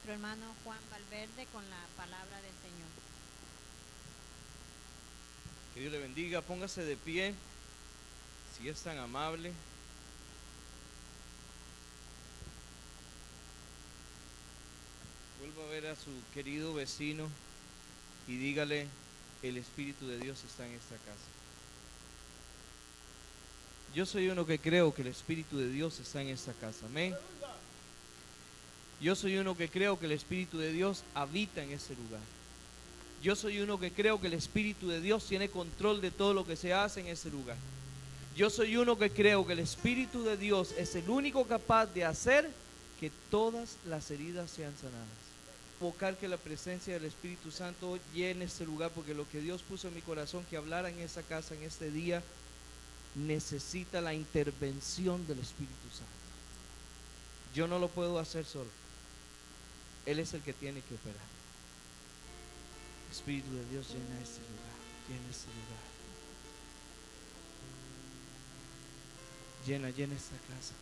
nuestro hermano Juan Valverde con la palabra del Señor. Que Dios le bendiga, póngase de pie, si es tan amable. Vuelva a ver a su querido vecino y dígale, el Espíritu de Dios está en esta casa. Yo soy uno que creo que el Espíritu de Dios está en esta casa, amén. Yo soy uno que creo que el Espíritu de Dios habita en ese lugar. Yo soy uno que creo que el Espíritu de Dios tiene control de todo lo que se hace en ese lugar. Yo soy uno que creo que el Espíritu de Dios es el único capaz de hacer que todas las heridas sean sanadas. Invocar que la presencia del Espíritu Santo llene este lugar, porque lo que Dios puso en mi corazón que hablara en esa casa en este día necesita la intervención del Espíritu Santo. Yo no lo puedo hacer solo. Él es el que tiene que operar. Espíritu de Dios, llena este lugar, llena este lugar. Llena esta casa.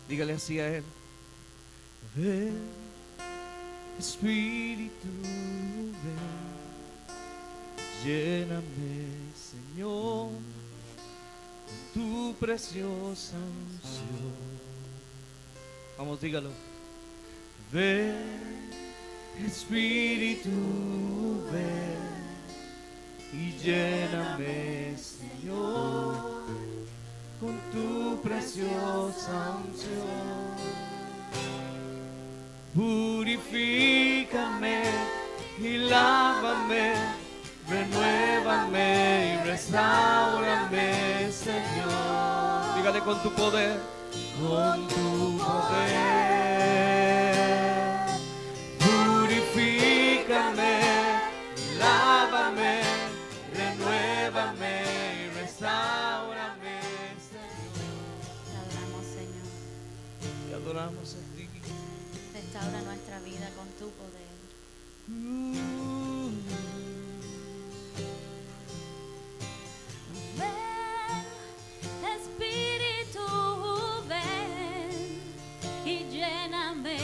Dígale así a Él. Ven, Espíritu, ven. Lléname, Señor, con tu preciosa unción. Vamos, dígalo. Ven, Espíritu, ven y lléname, Señor, con tu preciosa unción. Purifícame y lávame, renuévame y restaurame, Señor. Dígale con tu poder, con tu poder. Purifícame, lávame, renuévame y restaurame, Señor. Te adoramos, Señor. Te adoramos a ti. Restaura nuestra vida con tu poder. Ven, Espíritu, ven y lléname,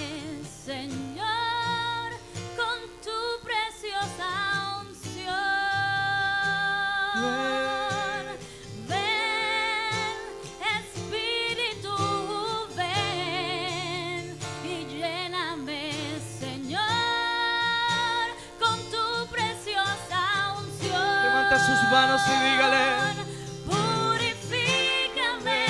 Señor, con tu preciosa unción. Ven, Espíritu, ven y lléname, Señor, con tu preciosa unción. Levanta sus manos y dígale. Purifícame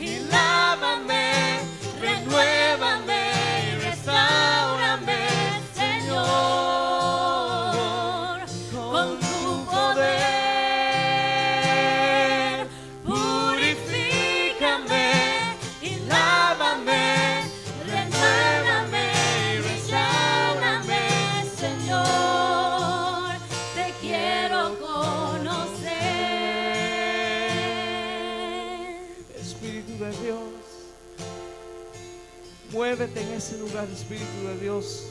Y lávame, renuévame y restaurame, Señor, con tu poder. Purifícame y lávame, renuévame y restaurame, Señor, te quiero conocer. Espíritu de Dios, muévete en ese lugar, Espíritu de Dios.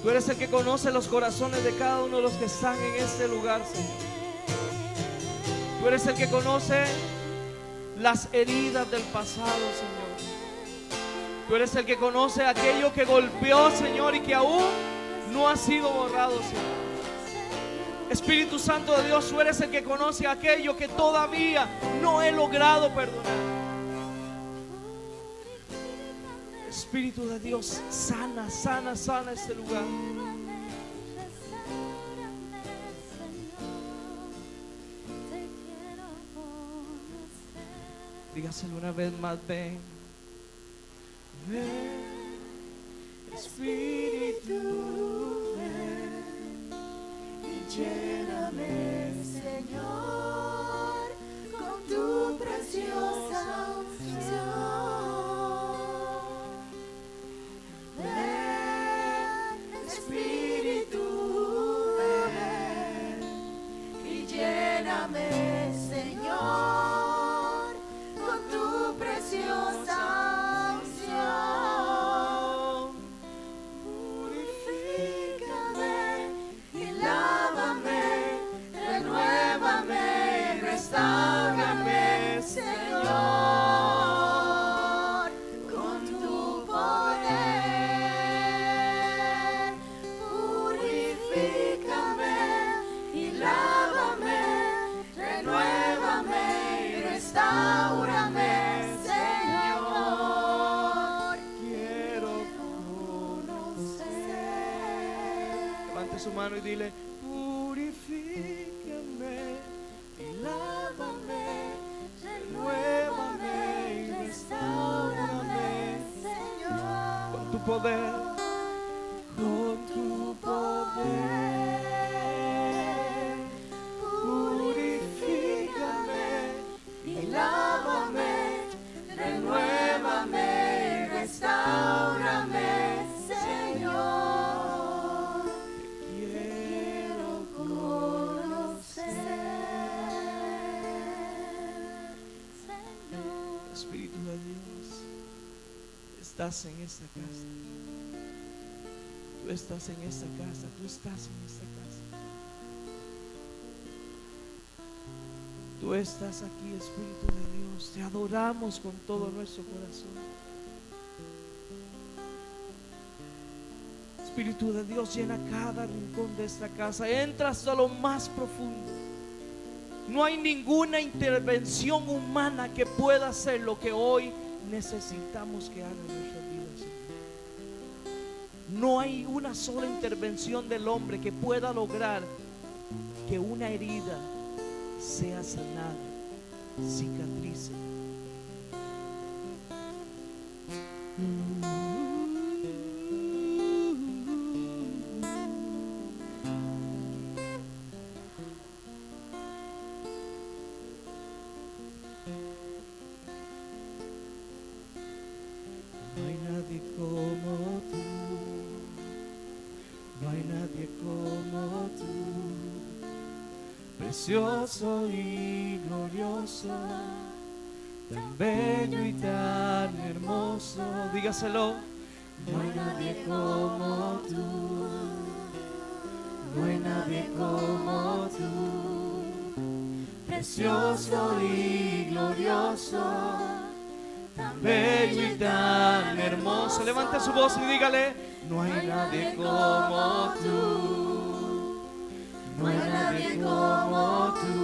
Tú eres el que conoce los corazones de cada uno de los que están en este lugar, Señor. Tú eres el que conoce las heridas del pasado, Señor. Tú eres el que conoce aquello que golpeó, Señor, y que aún no ha sido borrado, Señor. Espíritu Santo de Dios, tú eres el que conoce aquello que todavía no he logrado perdonar. Espíritu de Dios, sana, sana, sana este lugar. Dígaselo una vez más, ven. Ven, Espíritu, ven y lléname, Señor, con tu preciosa unción. Ven, Espíritu, ven y lléname, Señor, con tu preciosa unción. Purifícame y lávame, renuévame su mano y dile: purifícame y lávame, renuévame y restáurame, Señor, con tu poder, con tu poder. Purifícame y lávame, renuévame y restáurame, Señor. quiero Conocer, Espíritu de Dios, estás en esta casa. Tú estás en esta casa. Tú estás en esta casa. Tú estás aquí, Espíritu de Dios. Te adoramos con todo nuestro corazón. Espíritu de Dios, llena cada rincón de esta casa. Entra hasta lo más profundo. No hay ninguna intervención humana que pueda hacer lo que hoy necesitamos que haga en nuestras vidas, Señor. No hay una sola intervención del hombre que pueda lograr que una herida sea sanada, cicatrice. No hay nadie como tú, no hay nadie como tú, precioso y glorioso, tan bello y tan hermoso. Dígaselo. No hay nadie como tú, no hay nadie como tú, precioso y glorioso, tan bello y tan hermoso. Levante su voz y dígale: no hay nadie como tú, no hay nadie como tú,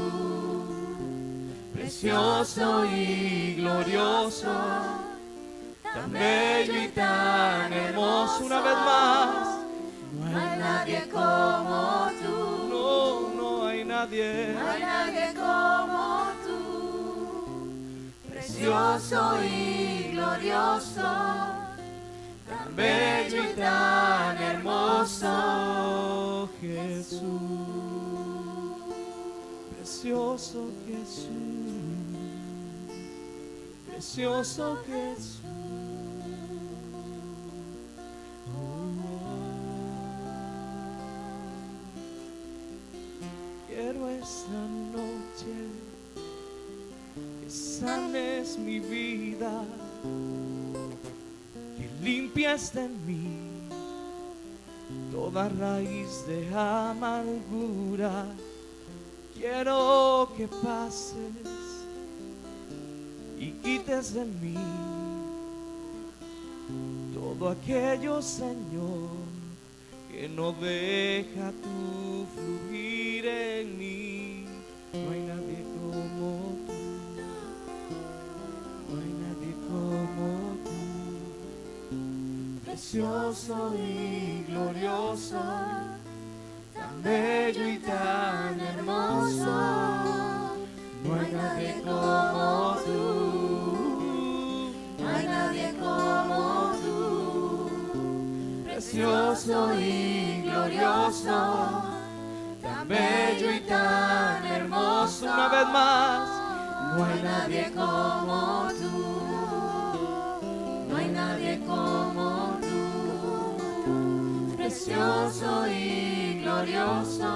precioso y glorioso, tan bello y tan hermoso. Una vez más. no hay nadie como tú, No, no hay nadie. no hay nadie como tú, precioso y glorioso, tan bello y tan hermoso, Jesús, precioso Jesús, precioso Jesús. Quiero esta noche que sanes mi vida, que limpies de mí toda raíz de amargura. Quiero que pases y quites de mí todo aquello, Señor, que no deja tu fluir en mí. No hay nadie como tú, no hay nadie como tú, precioso y glorioso, tan bello y tan hermoso. No hay nadie como tú, no hay nadie como tú, precioso y glorioso, tan bello y tan hermoso. Una vez más. No hay nadie como tú, no hay nadie como tú, precioso y glorioso,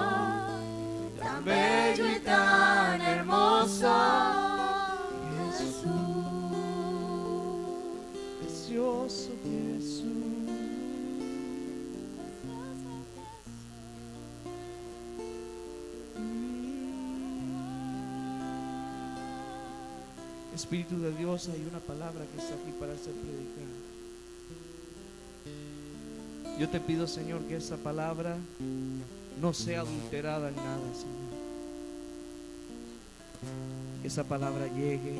tan bello y tan hermoso, Jesús, precioso Jesús. Espíritu de Dios, hay una palabra que está aquí para ser predicada. Yo te pido, Señor, que esa palabra no sea adulterada en nada, Señor. Que esa palabra llegue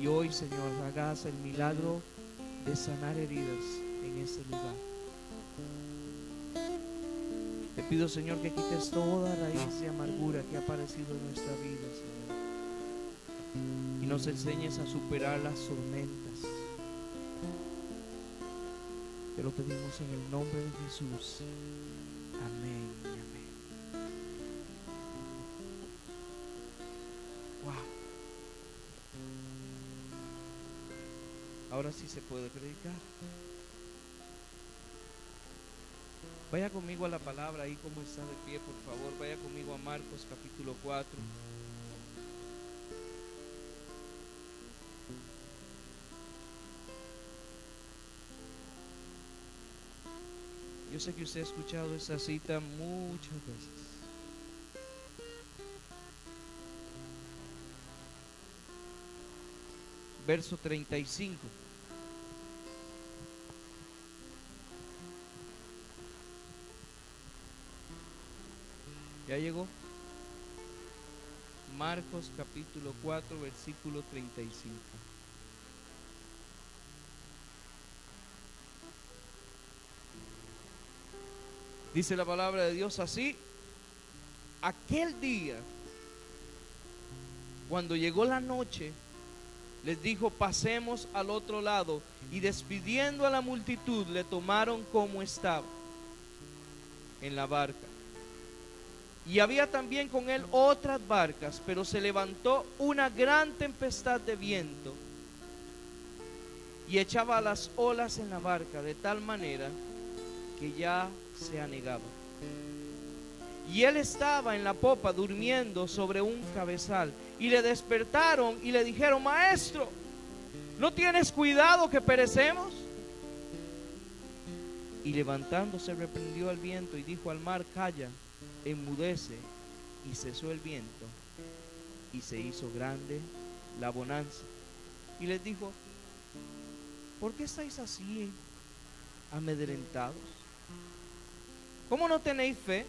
y hoy, Señor, hagas el milagro de sanar heridas en este lugar. Te pido, Señor, que quites toda raíz de amargura que ha aparecido en nuestra vida, Señor, y nos enseñes a superar las tormentas. Te lo pedimos en el nombre de Jesús. Amén y amén. Wow. Ahora sí se puede predicar. Vaya conmigo a la palabra, ahí como está de pie, por favor. Vaya conmigo a Marcos capítulo 4. Yo sé que usted ha escuchado esa cita muchas veces. Verso 35. ¿Ya llegó? Marcos capítulo 4, versículo 35. Dice la palabra de Dios así: aquel día, cuando llegó la noche, les dijo: pasemos al otro lado. Y despidiendo a la multitud, le tomaron como estaba en la barca. Y había también con él otras barcas, pero se levantó una gran tempestad de viento y echaba las olas en la barca de tal manera que ya se anegaba. Y él estaba en la popa durmiendo sobre un cabezal. Y le despertaron y le dijeron: maestro, ¿no tienes cuidado que perecemos? Y levantándose reprendió al viento y dijo al mar: calla, enmudece. Y cesó el viento y se hizo grande la bonanza. Y les dijo: ¿por qué estáis así amedrentados? ¿Cómo no tenéis fe?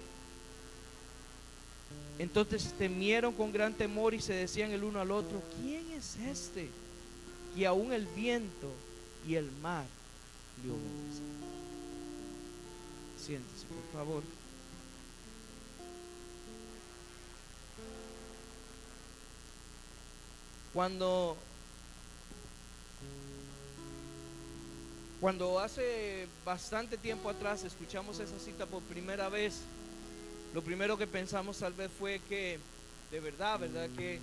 Entonces temieron con gran temor y se decían el uno al otro: ¿quién es este que aún el viento y el mar le obedecen? Siéntese, por favor. Cuando hace bastante tiempo atrás escuchamos esa cita por primera vez, lo primero que pensamos tal vez fue que, de verdad, que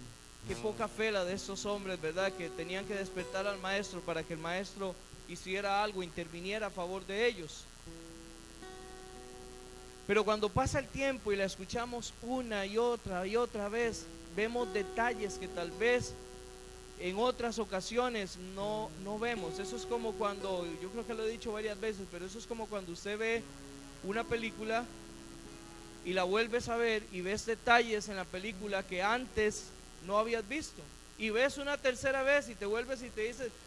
poca fe la de estos hombres, ¿verdad? Que tenían que despertar al maestro para que el maestro hiciera algo, interviniera a favor de ellos. Pero cuando pasa el tiempo y la escuchamos una y otra vez, vemos detalles que tal vez en otras ocasiones no vemos. Eso es como cuando, yo creo que lo he dicho varias veces, pero eso es como cuando usted ve una película y la vuelves a ver y ves detalles en la película que antes no habías visto, y ves una tercera vez y te vuelves y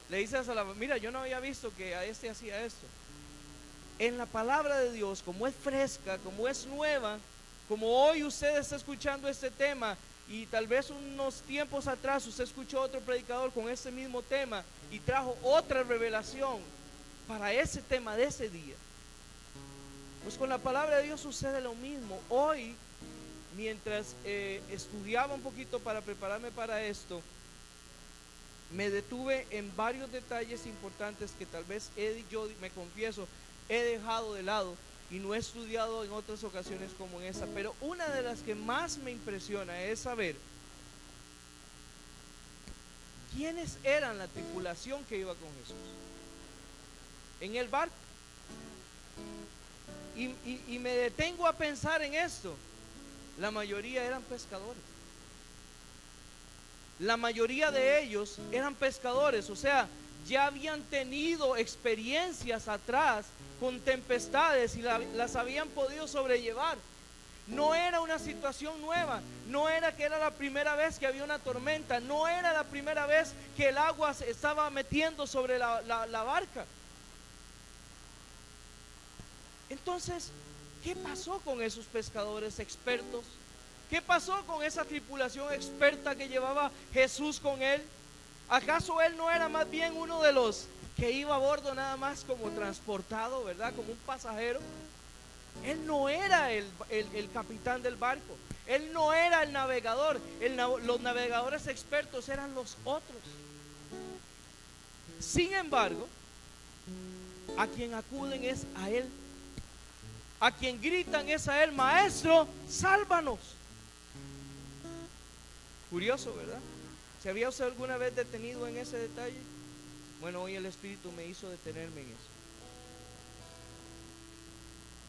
le dices a la: mira, yo no había visto que a este hacía esto. En la palabra de Dios, como es fresca, como es nueva, como hoy usted está escuchando este tema, y tal vez unos tiempos atrás usted escuchó otro predicador con este mismo tema y trajo otra revelación para ese tema de ese día. Pues con la palabra de Dios sucede lo mismo. Hoy, mientras estudiaba un poquito para prepararme para esto, me detuve en varios detalles importantes que tal vez yo me confieso he dejado de lado y no he estudiado en otras ocasiones como en esta. Pero una de las que más me impresiona es saber quiénes eran la tripulación que iba con Jesús en el barco. Y me detengo a pensar en esto. La mayoría eran pescadores. La mayoría de ellos eran pescadores, o sea, ya habían tenido experiencias atrás con tempestades y las habían podido sobrellevar. No era una situación nueva, no era que era la primera vez que había una tormenta, no era la primera vez que el agua se estaba metiendo sobre la barca. Entonces, ¿qué pasó con esos pescadores expertos? ¿Qué pasó con esa tripulación experta que llevaba Jesús con él? ¿Acaso él no era más bien uno de los que iba a bordo nada más como transportado, ¿verdad? Como un pasajero. Él no era el capitán del barco. Él no era el navegador. Los navegadores expertos eran los otros. Sin embargo, a quien acuden es a Él. A quien gritan es a Él: Maestro, sálvanos. Curioso, ¿verdad? ¿Se había usted alguna vez detenido en ese detalle? Bueno, hoy el Espíritu me hizo detenerme en eso.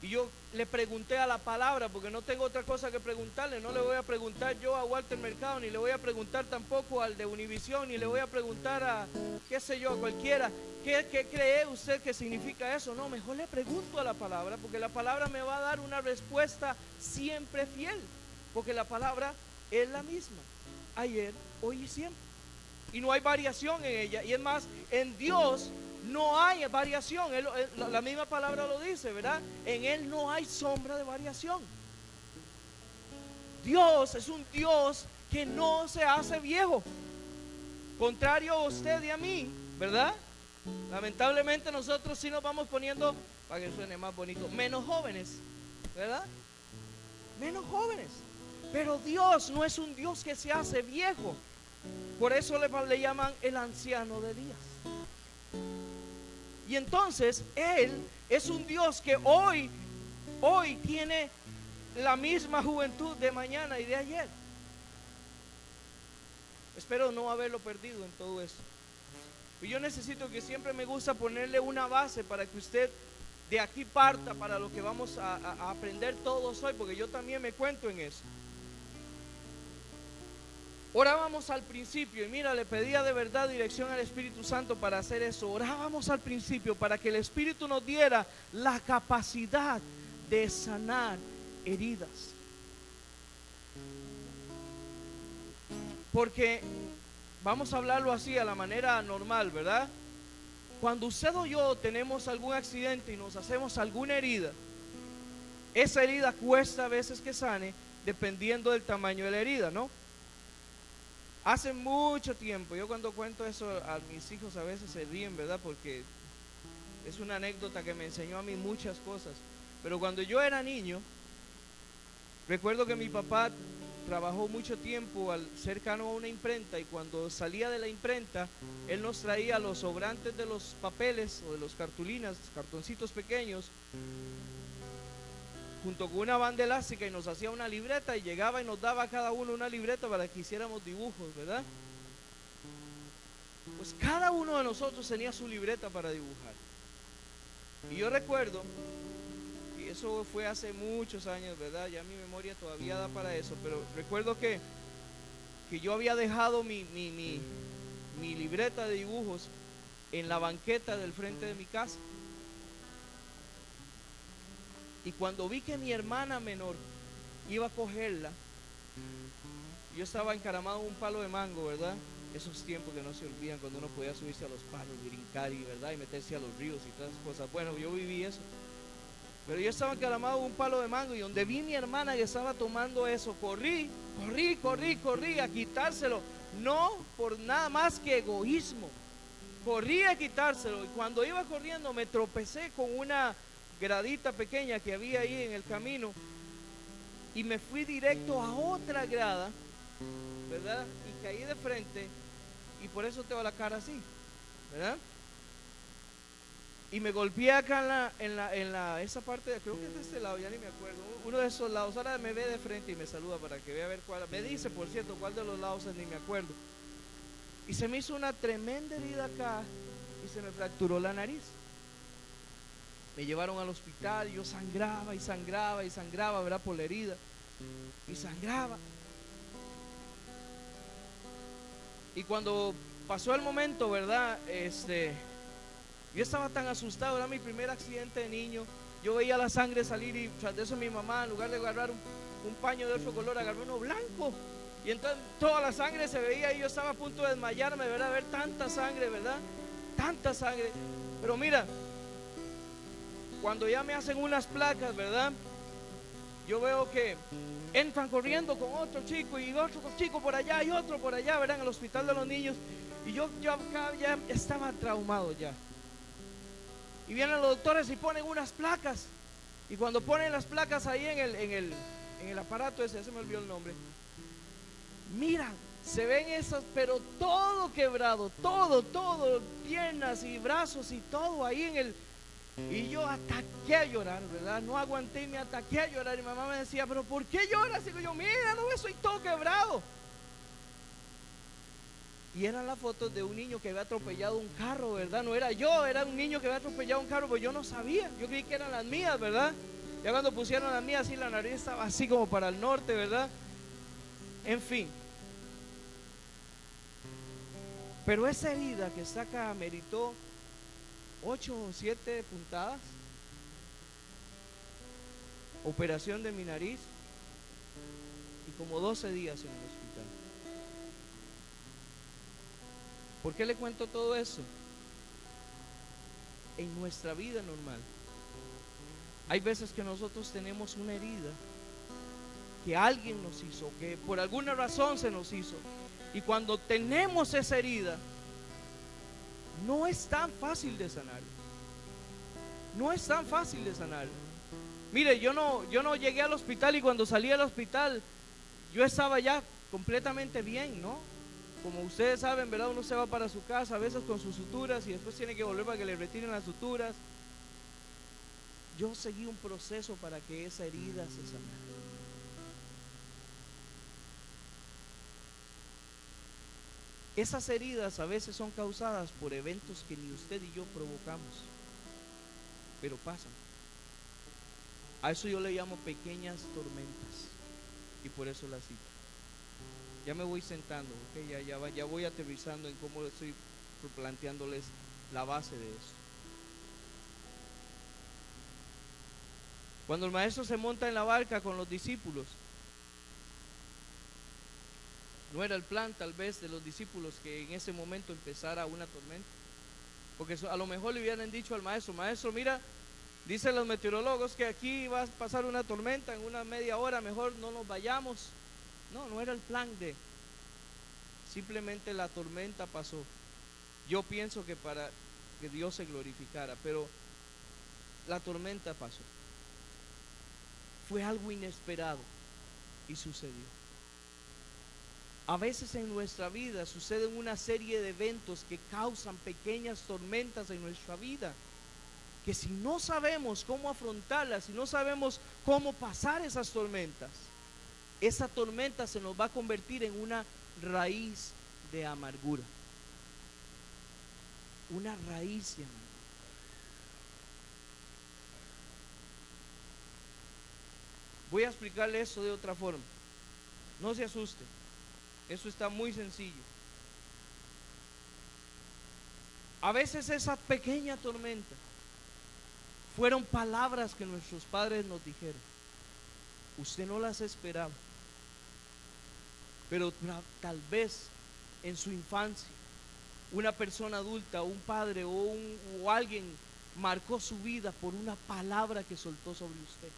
Y yo le pregunté a la palabra, porque no tengo otra cosa que preguntarle. No le voy a preguntar yo a Walter Mercado, ni le voy a preguntar tampoco al de Univisión, ni le voy a preguntar a, qué sé yo, a cualquiera. ¿Qué cree usted que significa eso? No, mejor le pregunto a la palabra, porque la palabra me va a dar una respuesta siempre fiel. Porque la palabra es la misma, ayer, hoy y siempre. Y no hay variación en ella. Y es más, en Dios no hay variación. La misma palabra lo dice, ¿verdad? En Él no hay sombra de variación. Dios es un Dios que no se hace viejo, contrario a usted y a mí, ¿verdad? Lamentablemente nosotros sí nos vamos poniendo, para que suene más bonito, menos jóvenes, ¿verdad? Menos jóvenes. Pero Dios no es un Dios que se hace viejo. Por eso le llaman el anciano de días. Y entonces Él es un Dios que hoy tiene la misma juventud de mañana y de ayer. Espero no haberlo perdido en todo eso. Y yo necesito, que siempre me gusta ponerle una base para que usted de aquí parta para lo que vamos a aprender todos hoy, porque yo también me cuento en eso. Orábamos al principio, y mira, le pedía de verdad dirección al Espíritu Santo para hacer eso. Orábamos al principio para que el Espíritu nos diera la capacidad de sanar heridas. Porque vamos a hablarlo así, a la manera normal, ¿verdad? Cuando usted o yo tenemos algún accidente y nos hacemos alguna herida, esa herida cuesta a veces que sane, dependiendo del tamaño de la herida, ¿no? Hace mucho tiempo, yo cuando cuento eso a mis hijos a veces se ríen, ¿verdad? Porque es una anécdota que me enseñó a mí muchas cosas. Pero cuando yo era niño, recuerdo que mi papá trabajó mucho tiempo cercano a una imprenta, y cuando salía de la imprenta, él nos traía los sobrantes de los papeles o de los cartulinas, cartoncitos pequeños, junto con una banda elástica, y nos hacía una libreta, y llegaba y nos daba a cada uno una libreta para que hiciéramos dibujos, ¿verdad? Pues cada uno de nosotros tenía su libreta para dibujar. Y yo recuerdo, y eso fue hace muchos años, ¿verdad? Ya mi memoria todavía da para eso, pero recuerdo que yo había dejado mi libreta de dibujos en la banqueta del frente de mi casa. Y cuando vi que mi hermana menor iba a cogerla, yo estaba encaramado en un palo de mango, ¿verdad? Esos tiempos que no se olvidan, cuando uno podía subirse a los palos, brincar y, ¿verdad? Y meterse a los ríos y todas esas cosas. Bueno, yo viví eso. Pero yo estaba encaramado en un palo de mango, y donde vi a mi hermana que estaba tomando eso, corrí a quitárselo. No por nada más que egoísmo. Corrí a quitárselo, y cuando iba corriendo me tropecé con una gradita pequeña que había ahí en el camino, y me fui directo a otra grada, ¿verdad? Y caí de frente, y por eso tengo la cara así, ¿verdad? Y me golpeé acá en esa parte, creo que es de este lado, ya ni me acuerdo, uno de esos lados. Ahora me ve de frente y me saluda para que vea a ver cuál, me dice, por cierto, cuál de los lados es, ni me acuerdo. Y se me hizo una tremenda herida acá, y se me fracturó la nariz. Me llevaron al hospital, y yo sangraba y sangraba y sangraba, ¿verdad? Por la herida, y sangraba. Y cuando pasó el momento, ¿verdad? Yo estaba tan asustado, era mi primer accidente de niño. Yo veía la sangre salir, y tras de eso mi mamá, en lugar de agarrar un paño de otro color, agarró uno blanco. Y entonces toda la sangre se veía, y yo estaba a punto de desmayarme, ¿verdad? Ver tanta sangre, ¿verdad? Tanta sangre. Pero mira, cuando ya me hacen unas placas, ¿verdad? Yo veo que entran corriendo con otro chico, y otro chico por allá, y otro por allá, ¿verdad? En el hospital de los niños. Y yo acá ya estaba traumado ya. Y vienen los doctores y ponen unas placas. Y cuando ponen las placas ahí en el aparato ese, se me olvidó el nombre. Mira, se ven esas, pero todo quebrado, todo, piernas y brazos y todo ahí en el... Y yo ataqué a llorar, ¿verdad? No aguanté y me ataqué a llorar. Y mamá me decía, pero ¿por qué lloras? Y yo, mira, no, soy todo quebrado. Y eran las fotos de un niño que había atropellado un carro, ¿verdad? No era yo, era un niño que había atropellado un carro, pero yo no sabía. Yo creí que eran las mías, ¿verdad? Ya cuando pusieron las mías, así la nariz estaba así como para el norte, ¿verdad? En fin. Pero esa herida que está acá meritó 8 o 7 puntadas, operación de mi nariz y como 12 días en el hospital. ¿Por qué le cuento todo eso? En nuestra vida normal hay veces que nosotros tenemos una herida que alguien nos hizo, que por alguna razón se nos hizo, y cuando tenemos esa herida no es tan fácil de sanar. No es tan fácil de sanar. Mire, yo no llegué al hospital y cuando salí del hospital yo estaba ya completamente bien, ¿no? Como ustedes saben, ¿verdad? Uno se va para su casa a veces con sus suturas y después tiene que volver para que le retiren las suturas. Yo seguí un proceso para que esa herida se sanara. Esas heridas a veces son causadas por eventos que ni usted y yo provocamos, pero pasan. A eso yo le llamo pequeñas tormentas y por eso la cito. Ya me voy sentando, ¿okay? Ya voy aterrizando en cómo estoy planteándoles la base de eso. Cuando el maestro se monta en la barca con los discípulos, no era el plan tal vez de los discípulos que en ese momento empezara una tormenta, porque a lo mejor le hubieran dicho al maestro, maestro, mira, dicen los meteorólogos que aquí va a pasar una tormenta en una media hora, mejor no nos vayamos. No era el plan de, simplemente la tormenta pasó. Yo pienso que para que Dios se glorificara, pero la tormenta pasó. Fue algo inesperado y sucedió. A veces en nuestra vida suceden una serie de eventos que causan pequeñas tormentas en nuestra vida, que si no sabemos cómo afrontarlas, si no sabemos cómo pasar esas tormentas, esa tormenta se nos va a convertir en una raíz de amargura. Una raíz de amargura. Voy a explicarle eso de otra forma. No se asuste. Eso está muy sencillo. A veces esa pequeña tormenta fueron palabras que nuestros padres nos dijeron. Usted no las esperaba, pero tal vez en su infancia una persona adulta, un padre o alguien marcó su vida por una palabra que soltó sobre usted.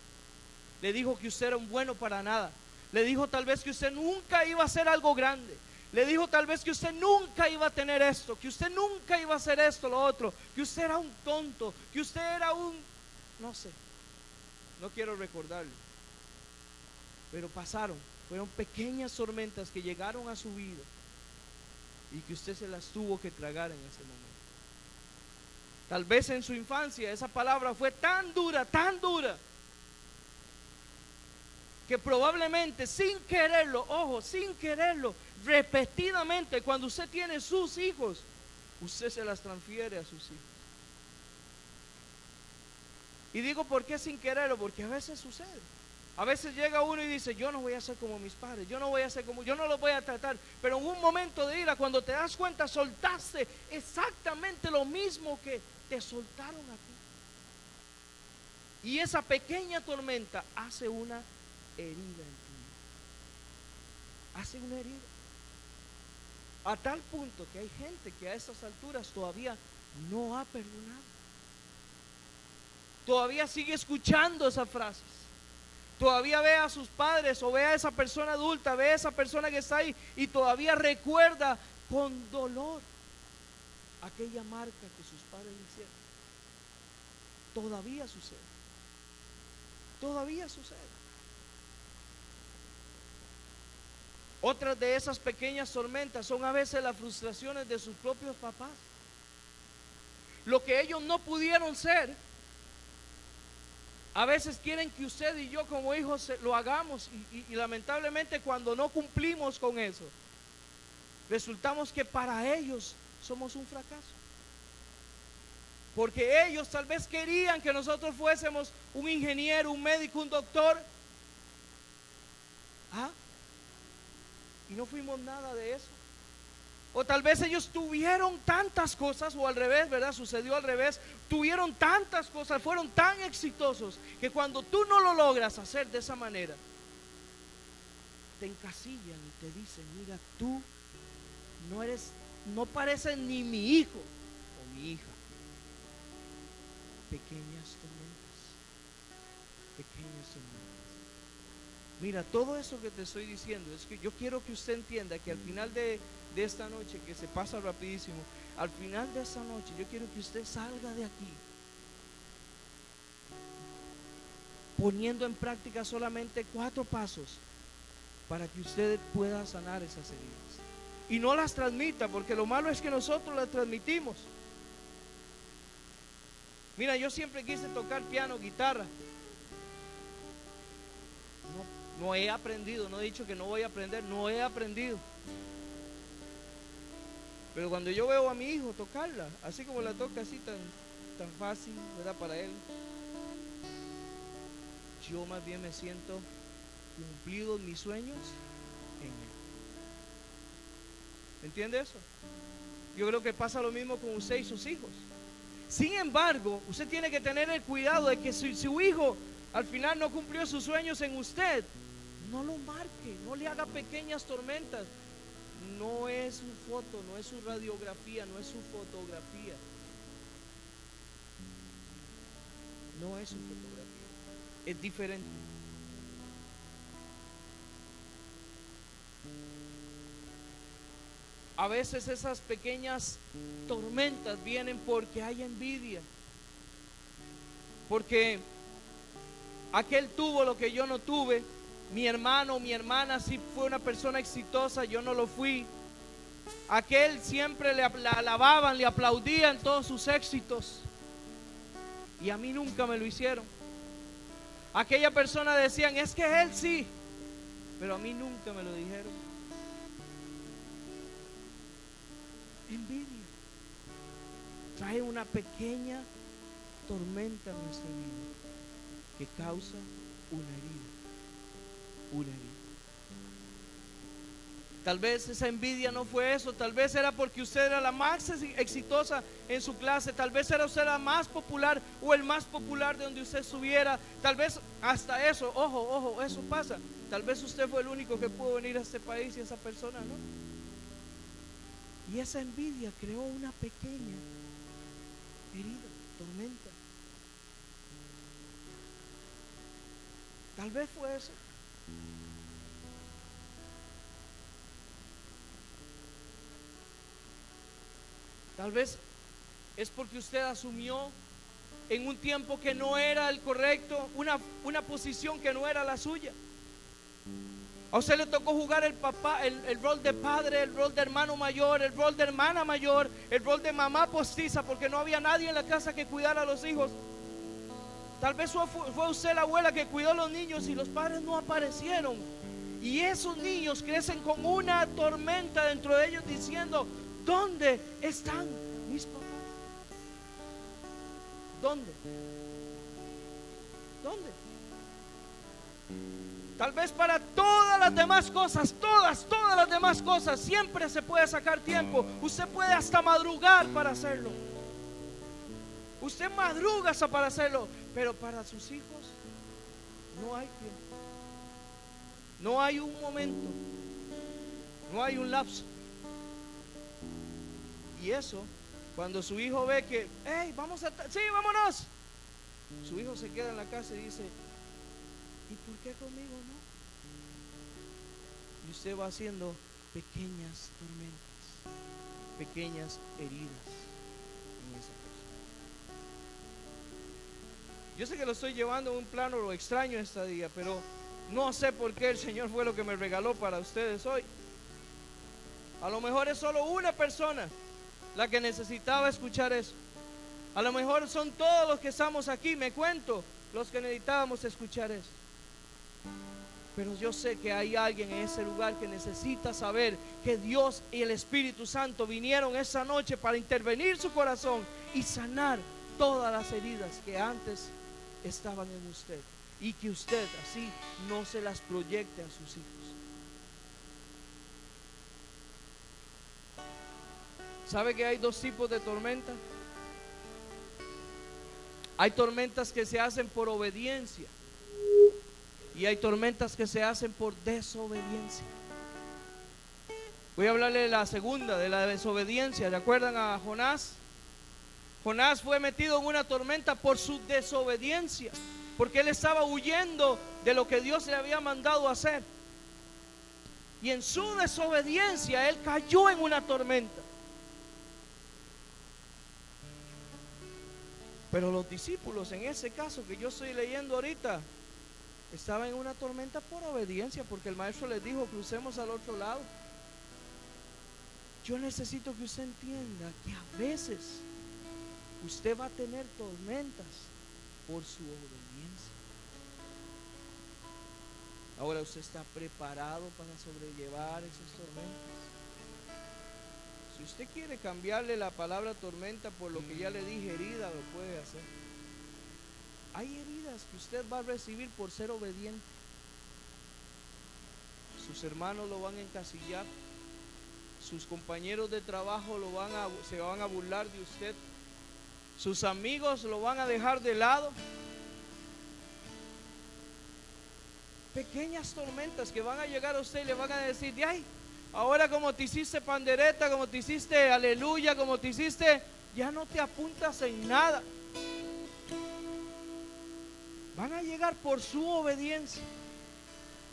Le dijo que usted era un bueno para nada. Le dijo tal vez que usted nunca iba a hacer algo grande. Le dijo tal vez que usted nunca iba a tener esto, que usted nunca iba a hacer esto, lo otro, que usted era un tonto, que usted era un... no sé, no quiero recordarlo. Pero fueron pequeñas tormentas que llegaron a su vida y que usted se las tuvo que tragar en ese momento. Tal vez en su infancia esa palabra fue tan dura, que probablemente sin quererlo, ojo, sin quererlo, repetidamente cuando usted tiene sus hijos, usted se las transfiere a sus hijos. Y digo, ¿por qué sin quererlo? Porque a veces sucede. A veces llega uno y dice, yo no voy a ser como mis padres, yo no los voy a tratar. Pero en un momento de ira, cuando te das cuenta, soltaste exactamente lo mismo que te soltaron a ti. Y esa pequeña tormenta hace una herida en tu vida. Hace una herida. A tal punto que hay gente que a esas alturas todavía no ha perdonado. Todavía sigue escuchando esas frases. Todavía ve a sus padres o ve a esa persona adulta, ve a esa persona que está ahí y todavía recuerda con dolor aquella marca que sus padres le hicieron. Todavía sucede. Todavía sucede. Otras de esas pequeñas tormentas son a veces las frustraciones de sus propios papás. Lo que ellos no pudieron ser, a veces quieren que usted y yo como hijos lo hagamos y lamentablemente cuando no cumplimos con eso, resultamos que para ellos somos un fracaso. Porque ellos tal vez querían que nosotros fuésemos un ingeniero, un médico, un doctor. Y no fuimos nada de eso. O tal vez ellos tuvieron tantas cosas, o al revés, ¿verdad? Sucedió al revés. Tuvieron tantas cosas, fueron tan exitosos, que cuando tú no lo logras hacer de esa manera, te encasillan y te dicen: mira, tú no pareces ni mi hijo o mi hija. Pequeñas tormentas. Mira, todo eso que te estoy diciendo es que yo quiero que usted entienda que al final de esta noche, que se pasa rapidísimo, al final de esta noche yo quiero que usted salga de aquí poniendo en práctica solamente 4 pasos para que usted pueda sanar esas heridas. Y no las transmita, porque lo malo es que nosotros las transmitimos. Mira, yo siempre quise tocar piano, guitarra. No he aprendido, no he dicho que no voy a aprender, no he aprendido. Pero cuando yo veo a mi hijo tocarla, así como la toca, así tan fácil, ¿verdad? Para él, yo más bien me siento cumplidos mis sueños en él. ¿Entiende eso? Yo creo que pasa lo mismo con usted y sus hijos. Sin embargo, usted tiene que tener el cuidado de que si su hijo al final no cumplió sus sueños en usted, no lo marque, no le haga pequeñas tormentas. No es su foto, no es su radiografía, no es su fotografía. No es su fotografía, es diferente. A veces esas pequeñas tormentas vienen porque hay envidia, porque aquel tuvo lo que yo no tuve, mi hermano o mi hermana sí fue una persona exitosa, yo no lo fui. Aquel siempre le alababan, le aplaudían todos sus éxitos y a mí nunca me lo hicieron. Aquella persona decían: es que él sí, pero a mí nunca me lo dijeron. Envidia trae una pequeña tormenta en nuestra vida que causa una herida. Tal vez esa envidia no fue eso, tal vez era porque usted era la más exitosa en su clase, tal vez era usted la más popular o el más popular de donde usted estuviera, tal vez hasta eso, ojo, eso pasa, tal vez usted fue el único que pudo venir a este país y esa persona no. Y esa envidia creó una pequeña herida, tormenta. Tal vez fue eso. Tal vez es porque usted asumió en un tiempo que no era el correcto, una posición que no era la suya. A usted le tocó jugar el rol de padre, el rol de hermano mayor, el rol de hermana mayor, el rol de mamá postiza, porque no había nadie en la casa que cuidara a los hijos. Tal vez fue usted la abuela que cuidó a los niños y los padres no aparecieron. Y esos niños crecen con una tormenta dentro de ellos diciendo: ¿dónde están mis papás? ¿Dónde? Tal vez para todas las demás cosas, todas las demás cosas, siempre se puede sacar tiempo. Usted puede hasta madrugar para hacerlo. Usted madruga hasta para hacerlo, pero para sus hijos no hay tiempo. No hay un momento, no hay un lapso. Y eso, cuando su hijo ve que, hey, sí, vámonos, su hijo se queda en la casa y dice: ¿y por qué conmigo no? Y usted va haciendo pequeñas tormentas, pequeñas heridas en esa persona. Yo sé que lo estoy llevando a un plano lo extraño este día, pero no sé por qué el Señor fue lo que me regaló para ustedes hoy. A lo mejor es solo una persona la que necesitaba escuchar eso. A lo mejor son todos los que estamos aquí, me cuento, los que necesitábamos escuchar eso. Pero yo sé que hay alguien en ese lugar que necesita saber que Dios y el Espíritu Santo vinieron esa noche para intervenir su corazón y sanar todas las heridas que antes estaban en usted, y que usted así no se las proyecte a sus hijos. ¿Sabe que hay dos tipos de tormenta? Hay tormentas que se hacen por obediencia y hay tormentas que se hacen por desobediencia. Voy a hablarle de la segunda, de la desobediencia. ¿Recuerdan a Jonás? Jonás fue metido en una tormenta por su desobediencia, porque él estaba huyendo de lo que Dios le había mandado hacer. Y en su desobediencia él cayó en una tormenta. Pero los discípulos, en ese caso que yo estoy leyendo ahorita, estaban en una tormenta por obediencia, porque el maestro les dijo: crucemos al otro lado. Yo necesito que usted entienda que a veces usted va a tener tormentas por su obediencia. Ahora, ¿usted está preparado para sobrellevar esas tormentas? Si usted quiere cambiarle la palabra tormenta por lo que ya le dije, herida, lo puede hacer. Hay heridas que usted va a recibir por ser obediente. Sus hermanos lo van a encasillar, sus compañeros de trabajo se van a burlar de usted, sus amigos lo van a dejar de lado. Pequeñas tormentas que van a llegar a usted y le van a decir: ay, ahora como te hiciste pandereta, como te hiciste aleluya, como te hiciste, ya no te apuntas en nada. Van a llegar por su obediencia.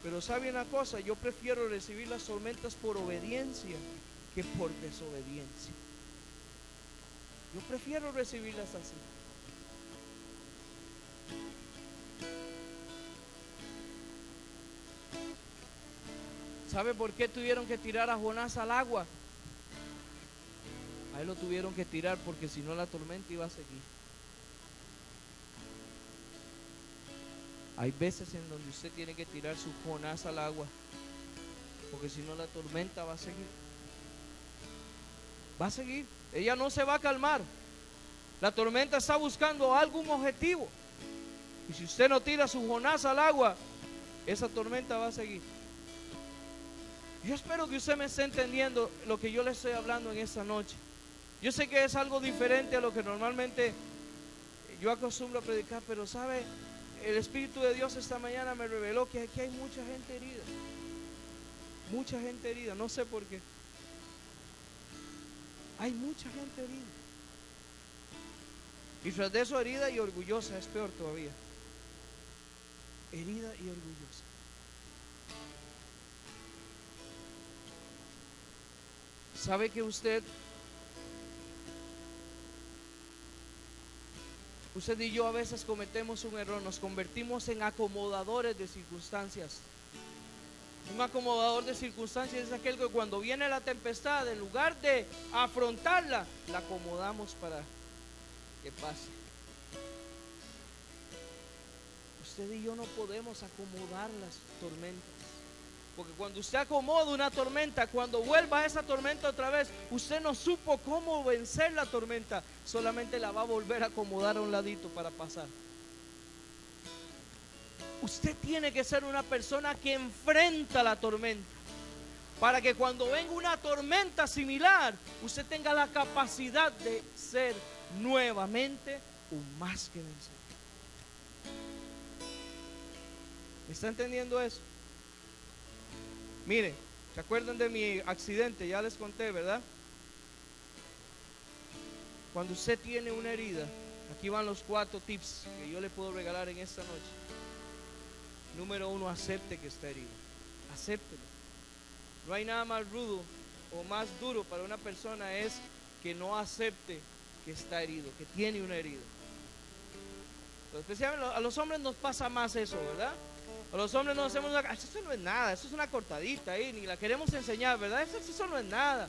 Pero ¿sabe una cosa? Yo prefiero recibir las tormentas por obediencia que por desobediencia. Yo prefiero recibirlas así. ¿Sabe por qué tuvieron que tirar a Jonás al agua? A él lo tuvieron que tirar porque si no la tormenta iba a seguir. Hay veces en donde usted tiene que tirar su Jonás al agua, porque si no la tormenta va a seguir. Va a seguir. Ella no se va a calmar. La tormenta está buscando algún objetivo. Y si usted no tira su Jonás al agua, esa tormenta va a seguir. Yo espero que usted me esté entendiendo lo que yo le estoy hablando en esta noche. Yo sé que es algo diferente a lo que normalmente yo acostumbro a predicar, pero sabe, el Espíritu de Dios esta mañana me reveló que aquí hay mucha gente herida. Mucha gente herida, no sé por qué. Hay mucha gente herida. Y tras de eso, herida y orgullosa, es peor todavía. Herida y orgullosa. ¿Sabe que usted y yo a veces cometemos un error? Nos convertimos en acomodadores de circunstancias. Un acomodador de circunstancias es aquel que cuando viene la tempestad, en lugar de afrontarla, la acomodamos para que pase. Usted y yo no podemos acomodar las tormentas. Porque cuando usted acomoda una tormenta, cuando vuelva a esa tormenta otra vez, usted no supo cómo vencer la tormenta, solamente la va a volver a acomodar a un ladito para pasar. Usted tiene que ser una persona que enfrenta la tormenta, para que cuando venga una tormenta similar, usted tenga la capacidad de ser nuevamente un más que vencedor. ¿Me está entendiendo eso? Mire, ¿se acuerdan de mi accidente? Ya les conté, ¿verdad? Cuando usted tiene una herida, aquí van los 4 tips que yo le puedo regalar en esta noche. Número 1, acepte que está herido. Acéptelo. No hay nada más rudo o más duro para una persona es que no acepte que está herido, que tiene una herida. Especialmente a los hombres nos pasa más eso, ¿verdad? A los hombres nos hacemos eso no es nada, eso es una cortadita ahí, ni la queremos enseñar, ¿verdad? Eso no es nada,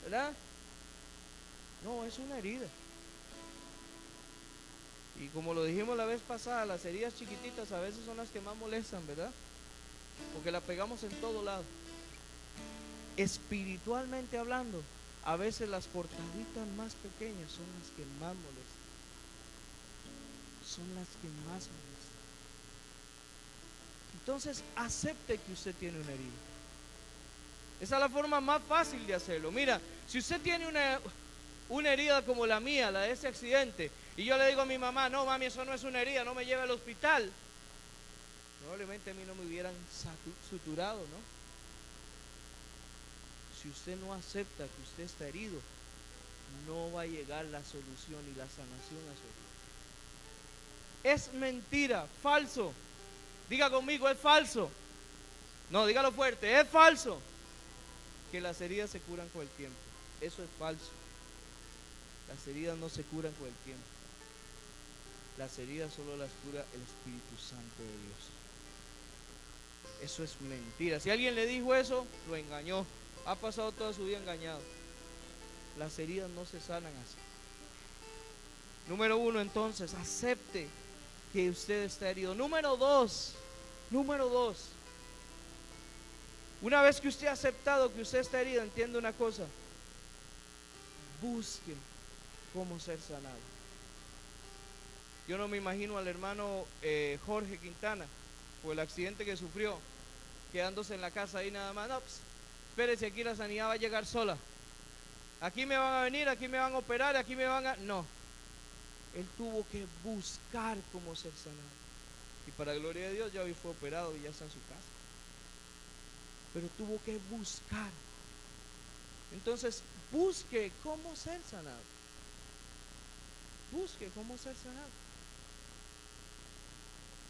¿verdad? No, es una herida. Y como lo dijimos la vez pasada, las heridas chiquititas a veces son las que más molestan, ¿verdad? Porque la pegamos en todo lado. Espiritualmente hablando, a veces las cortaditas más pequeñas son las que más molestan. Son las que más molestan. Entonces, acepte que usted tiene una herida. Esa es la forma más fácil de hacerlo. Mira, si usted tiene una herida como la mía, la de ese accidente, y yo le digo a mi mamá, no mami, eso no es una herida, no me lleve al hospital, probablemente a mí no me hubieran suturado, ¿no? Si usted no acepta que usted está herido, no va a llegar la solución y la sanación a su herida. Es mentira, falso. Diga conmigo, es falso. No, dígalo fuerte, es falso que las heridas se curan con el tiempo. Eso es falso. Las heridas no se curan con el tiempo. Las heridas solo las cura el Espíritu Santo de Dios. Eso es mentira. Si alguien le dijo eso, lo engañó. Ha pasado toda su vida engañado. Las heridas no se sanan así. Número uno, entonces, acepte que usted está herido. Número dos, una vez que usted ha aceptado que usted está herido, entiende una cosa: busque cómo ser sanado. Yo no me imagino al hermano Jorge Quintana por el accidente que sufrió, quedándose en la casa ahí nada más. No, pues, espérese, aquí la sanidad va a llegar sola. Aquí me van a venir, aquí me van a operar, aquí me van a... No, él tuvo que buscar cómo ser sanado. Y para gloria de Dios ya hoy fue operado y ya está en su casa. Pero tuvo que buscar. Entonces, busque cómo ser sanado. Busque cómo ser sanado.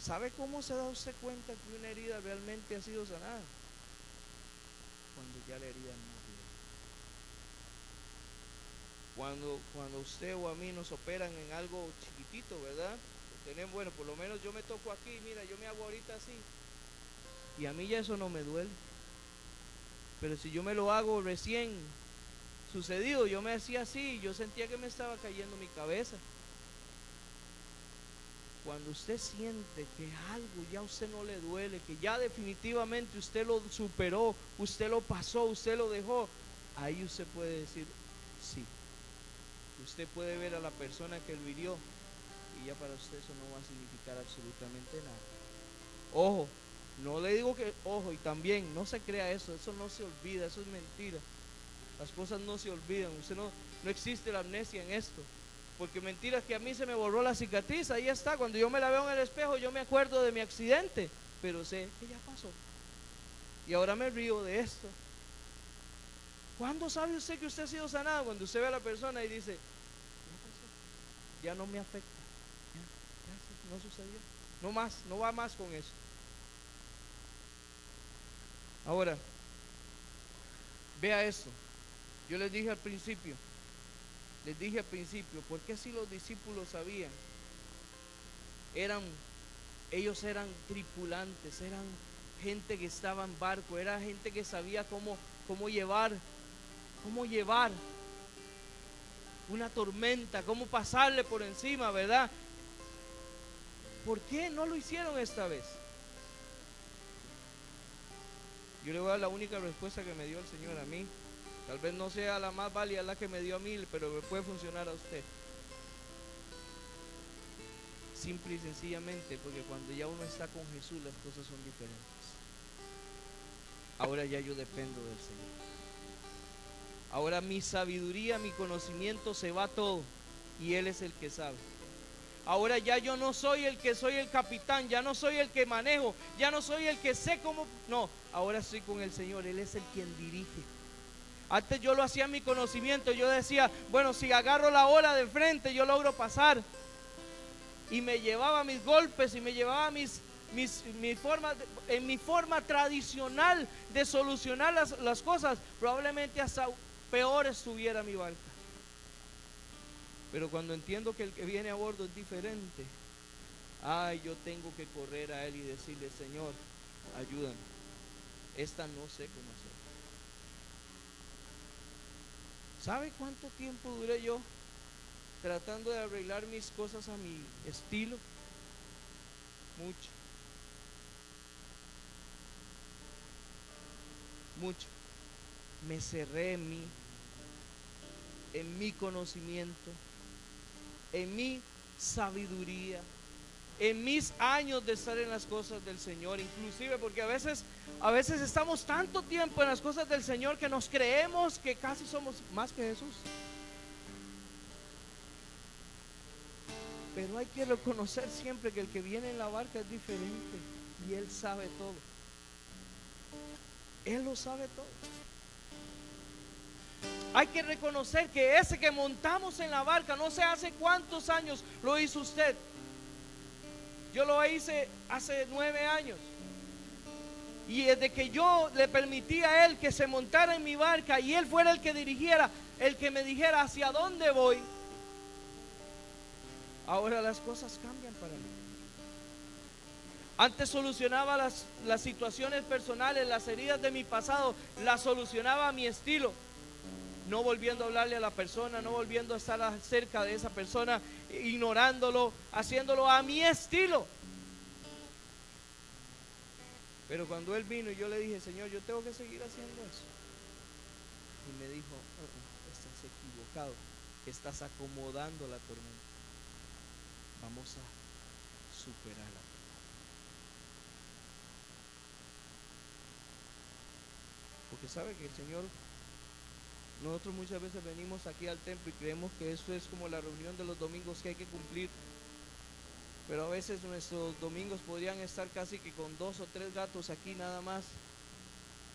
¿Sabe cómo se da usted cuenta que una herida realmente ha sido sanada? Cuando ya la herida no duele. Cuando usted o a mí nos operan en algo chiquitito, ¿verdad? Tenemos, bueno, por lo menos yo me toco aquí, mira, yo me hago ahorita así. Y a mí ya eso no me duele. Pero si yo me lo hago recién sucedido, yo me hacía así, yo sentía que me estaba cayendo mi cabeza. Cuando usted siente que algo ya a usted no le duele, que ya definitivamente usted lo superó, usted lo pasó, usted lo dejó, ahí usted puede decir sí. Usted puede ver a la persona que lo hirió y ya para usted eso no va a significar absolutamente nada. Ojo, no le digo que, ojo, y también no se crea eso no se olvida, eso es mentira. Las cosas no se olvidan, usted no existe la amnesia en esto. Porque mentira es que a mí se me borró la cicatriz, ahí está, cuando yo me la veo en el espejo yo me acuerdo de mi accidente, pero sé que ya pasó. Y ahora me río de esto. ¿Cuándo sabe usted que usted ha sido sanado? Cuando usted ve a la persona y dice, ya no me afecta, ya no sucedió, no más, no va más con eso. Ahora, vea esto. Yo les dije al principio, porque si los discípulos sabían, ellos eran tripulantes, eran gente que estaba en barco, era gente que sabía cómo llevar una tormenta, cómo pasarle por encima, ¿verdad? ¿Por qué no lo hicieron esta vez? Yo le voy a dar la única respuesta que me dio el Señor a mí. Tal vez no sea la más válida la que me dio a mí, pero me puede funcionar a usted. Simple y sencillamente porque cuando ya uno está con Jesús las cosas son diferentes. Ahora ya yo dependo del Señor. Ahora mi sabiduría, mi conocimiento se va todo y Él es el que sabe. Ahora ya yo no soy el que soy el capitán, ya no soy el que manejo, ya no soy el que sé cómo, no, ahora estoy con el Señor, Él es el quien dirige. Antes yo lo hacía en mi conocimiento, yo decía, bueno, si agarro la ola de frente yo logro pasar. Y me llevaba mis golpes y me llevaba en mi forma tradicional de solucionar las cosas, probablemente hasta peor estuviera mi barca. Pero cuando entiendo que el que viene a bordo es diferente, Ay, yo tengo que correr a Él y decirle, Señor, ayúdame. Esta no sé cómo hacer. ¿Sabe cuánto tiempo duré yo tratando de arreglar mis cosas a mi estilo? Mucho. Mucho. Me cerré en mi conocimiento, en mi sabiduría, en mis años de estar en las cosas del Señor, inclusive porque a veces estamos tanto tiempo en las cosas del Señor que nos creemos que casi somos más que Jesús. Pero hay que reconocer siempre que el que viene en la barca es diferente y Él sabe todo. Él lo sabe todo. Hay que reconocer que ese que montamos en la barca, no sé hace cuántos años lo hizo usted. Yo lo hice hace 9 años. Y desde que yo le permití a Él que se montara en mi barca y Él fuera el que dirigiera, el que me dijera hacia dónde voy, ahora las cosas cambian para mí. Antes solucionaba las situaciones personales, las heridas de mi pasado, las solucionaba a mi estilo. No volviendo a hablarle a la persona, no volviendo a estar cerca de esa persona, ignorándolo, haciéndolo a mi estilo. Pero cuando Él vino y yo le dije, Señor, yo tengo que seguir haciendo eso. Y me dijo, estás equivocado, estás acomodando la tormenta. Vamos a superarla. Porque sabe que el Señor, nosotros muchas veces venimos aquí al templo y creemos que esto es como la reunión de los domingos que hay que cumplir. Pero a veces nuestros domingos podrían estar casi que con 2 o 3 gatos aquí nada más.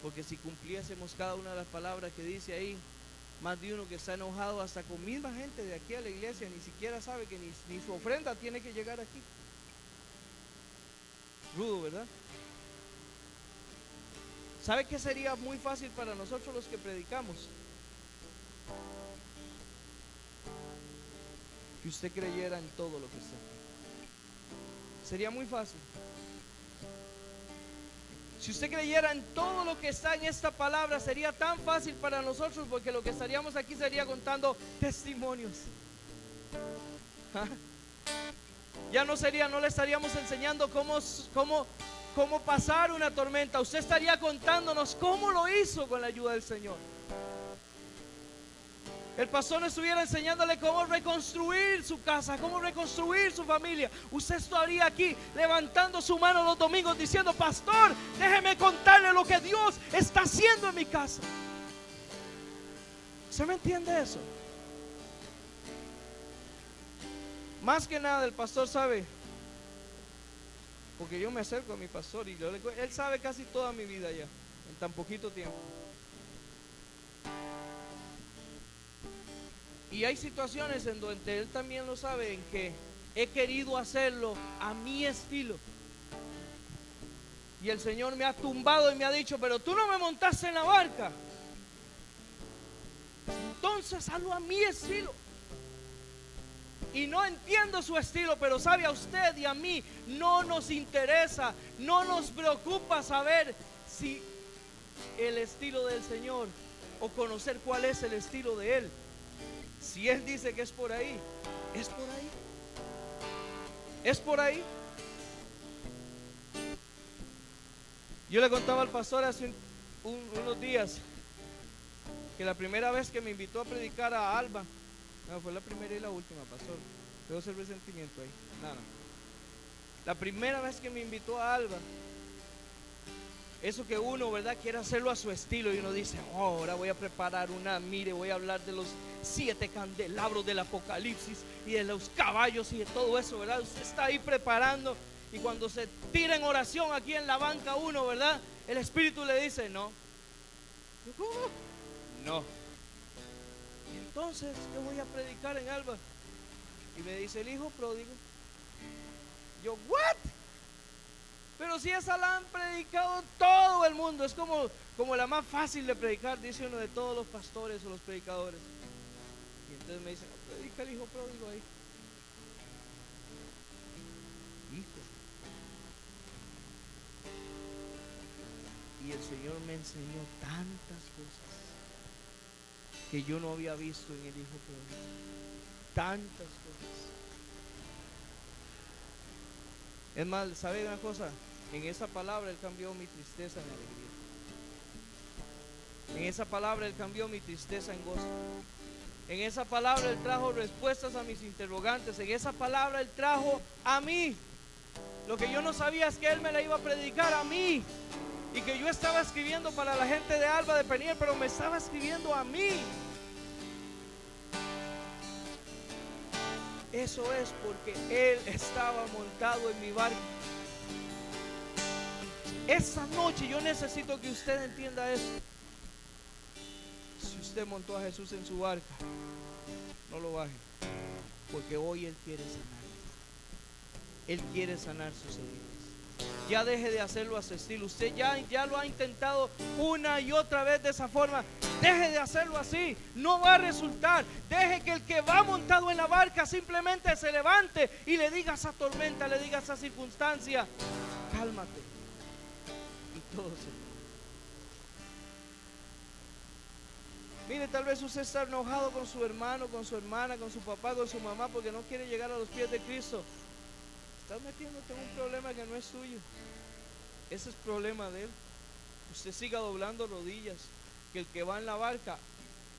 Porque si cumpliésemos cada una de las palabras que dice ahí, más de uno que está enojado hasta con misma gente de aquí a la iglesia, ni siquiera sabe que ni su ofrenda tiene que llegar aquí. Rudo, ¿verdad? ¿Sabe qué sería muy fácil para nosotros los que predicamos? Que usted creyera en todo lo que está aquí. Sería muy fácil. Si usted creyera en todo lo que está en esta palabra, sería tan fácil para nosotros, porque lo que estaríamos aquí sería contando testimonios. ¿Ah? Ya no le estaríamos enseñando cómo pasar una tormenta. Usted estaría contándonos cómo lo hizo con la ayuda del Señor. El pastor no estuviera enseñándole cómo reconstruir su casa, cómo reconstruir su familia. Usted estaría aquí levantando su mano los domingos diciendo, pastor, déjeme contarle lo que Dios está haciendo en mi casa. ¿Se me entiende eso? Más que nada el pastor sabe, porque yo me acerco a mi pastor y él sabe casi toda mi vida ya, en tan poquito tiempo. Y hay situaciones en donde Él también lo sabe, en que he querido hacerlo a mi estilo. Y el Señor me ha tumbado y me ha dicho, pero tú no me montaste en la barca. Entonces hazlo a mi estilo. Y no entiendo su estilo, pero sabe, a usted y a mí no nos interesa, no nos preocupa saber si el estilo del Señor o conocer cuál es el estilo de Él. Si Él dice que es por ahí, es por ahí. Es por ahí. Yo le contaba al pastor hace unos días que la primera vez que me invitó a predicar a Alba, no, fue la primera y la última, pastor. Debo ser resentimiento ahí. Nada. La primera vez que me invitó a Alba, eso que uno, ¿verdad?, quiere hacerlo a su estilo y uno dice, oh, ahora voy a preparar voy a hablar de los 7 candelabros del Apocalipsis y de los caballos y de todo eso, ¿verdad? Usted está ahí preparando y cuando se tira en oración aquí en la banca uno, ¿verdad?, el Espíritu le dice, no. ¿Cómo? No. Y entonces yo voy a predicar en Alba y me dice el hijo pródigo. Yo, ¿what? Pero si esa la han predicado todo el mundo, es como la más fácil de predicar, dice uno de todos los pastores o los predicadores. Y entonces me dice, no, predica el hijo pródigo ahí. Y el Señor me enseñó tantas cosas que yo no había visto en el Hijo pródigo. Tantas cosas. Es más, ¿sabe una cosa? En esa palabra Él cambió mi tristeza en alegría. En esa palabra Él cambió mi tristeza en gozo. En esa palabra Él trajo respuestas a mis interrogantes. En esa palabra Él trajo a mí. Lo que yo no sabía es que Él me la iba a predicar a mí. Y que yo estaba escribiendo para la gente de Alba de Peniel, pero me estaba escribiendo a mí. Eso es porque Él estaba montado en mi barca. Esa noche yo necesito que usted entienda eso. Si usted montó a Jesús en su barca, no lo baje, porque hoy Él quiere sanar. Él quiere sanar sus heridas. Ya deje de hacerlo a su estilo. Usted ya lo ha intentado una y otra vez de esa forma. Deje de hacerlo así. No va a resultar. Deje que el que va montado en la barca simplemente se levante y le diga a esa tormenta, le diga a esa circunstancia: cálmate. Y todo se va. Mire, tal vez usted está enojado con su hermano, con su hermana, con su papá, con su mamá, porque no quiere llegar a los pies de Cristo. Estás metiéndote en un problema que no es suyo. Ese es problema de Él. Usted siga doblando rodillas, que el que va en la barca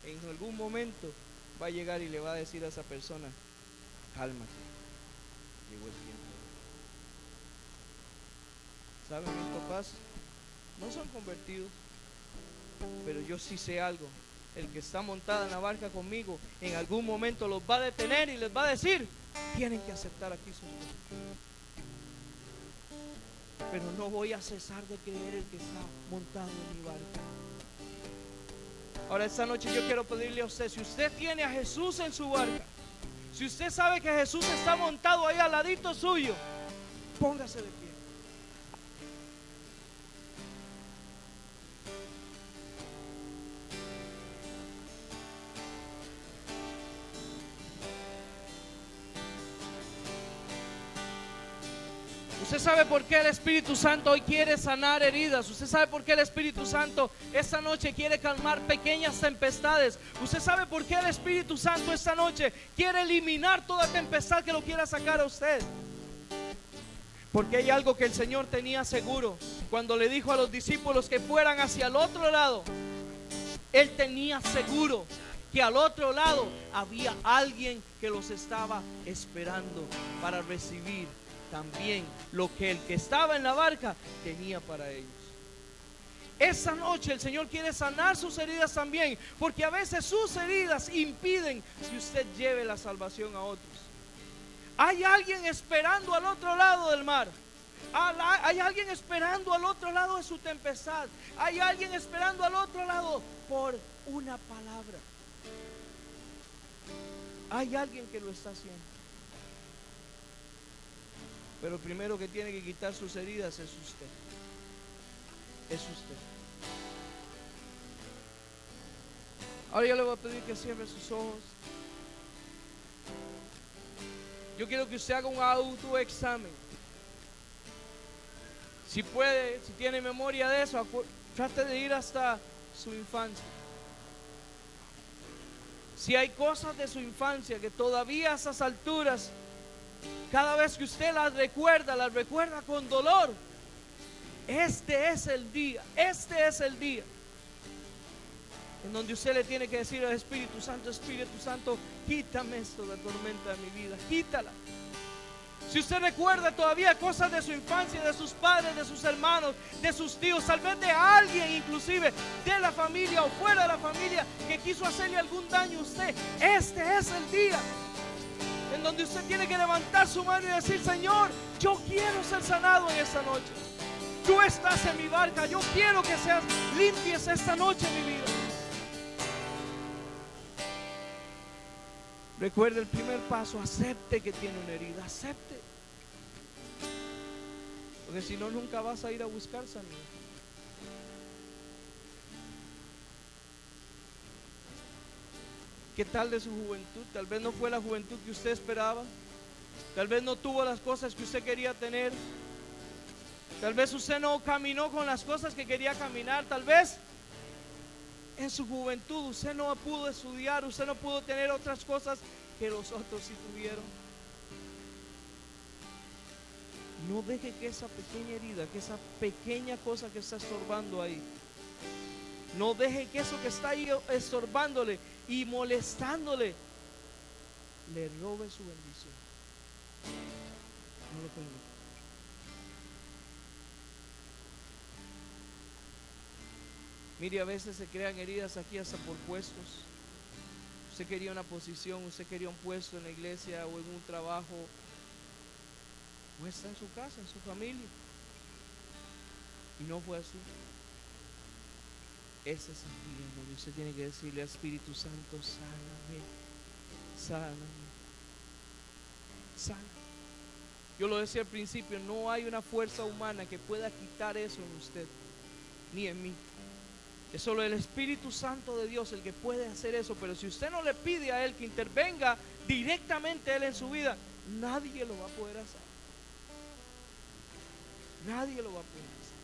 en algún momento va a llegar y le va a decir a esa persona: cálmate, llegó el tiempo. ¿Saben? Mis papás no son convertidos, pero yo sí sé algo. El que está montado en la barca conmigo en algún momento los va a detener y les va a decir: tienen que aceptar a Cristo. Pero no voy a cesar de creer el que está montado en mi barca. Ahora, esta noche yo quiero pedirle a usted: si usted tiene a Jesús en su barca, si usted sabe que Jesús está montado ahí al ladito suyo, póngase de pie. Usted sabe por qué el Espíritu Santo hoy quiere sanar heridas. Usted sabe por qué el Espíritu Santo esta noche quiere calmar pequeñas tempestades. Usted sabe por qué el Espíritu Santo esta noche quiere eliminar toda tempestad que lo quiera sacar a usted. Porque hay algo que el Señor tenía seguro cuando le dijo a los discípulos que fueran hacia el otro lado. Él tenía seguro que al otro lado había alguien que los estaba esperando para recibir también lo que el que estaba en la barca tenía para ellos. Esa noche el Señor quiere sanar sus heridas también, porque a veces sus heridas impiden que usted lleve la salvación a otros. Hay alguien esperando al otro lado del mar. Hay alguien esperando al otro lado de su tempestad. Hay alguien esperando al otro lado por una palabra. Hay alguien que lo está haciendo. Pero el primero que tiene que quitar sus heridas es usted. Es usted. Ahora yo le voy a pedir que cierre sus ojos. Yo quiero que usted haga un autoexamen. Si puede, si tiene memoria de eso, trate de ir hasta su infancia. Si hay cosas de su infancia que todavía a esas alturas, cada vez que usted las recuerda con dolor. Este es el día en donde usted le tiene que decir al Espíritu Santo, quítame esto de tormenta de mi vida, quítala. Si usted recuerda todavía cosas de su infancia, de sus padres, de sus hermanos, de sus tíos, tal vez de alguien inclusive de la familia o fuera de la familia que quiso hacerle algún daño a usted, este es el día en donde usted tiene que levantar su mano y decir: Señor, yo quiero ser sanado en esta noche. Tú estás en mi barca, yo quiero que seas limpies esta noche mi vida. Recuerde el primer paso: acepte que tiene una herida, acepte. Porque si no, nunca vas a ir a buscar sanidad. ¿Qué tal de su juventud? Tal vez no fue la juventud que usted esperaba. Tal vez no tuvo las cosas que usted quería tener. Tal vez usted no caminó con las cosas que quería caminar. Tal vez en su juventud usted no pudo estudiar, usted no pudo tener otras cosas que los otros sí tuvieron. No deje que esa pequeña herida, que esa pequeña cosa que está estorbando ahí, no deje que eso que está ahí estorbándole y molestándole le robe su bendición. No lo permita. Mire, a veces se crean heridas aquí hasta por puestos. Usted quería una posición, usted quería un puesto en la iglesia o en un trabajo, o está en su casa, en su familia, y no fue así. Ese es el día donde usted tiene que decirle al Espíritu Santo: sáname, sáname, sáname. Yo lo decía al principio, no hay una fuerza humana que pueda quitar eso en usted, ni en mí. Es solo el Espíritu Santo de Dios el que puede hacer eso. Pero si usted no le pide a Él que intervenga directamente Él en su vida, nadie lo va a poder hacer. Nadie lo va a poder hacer.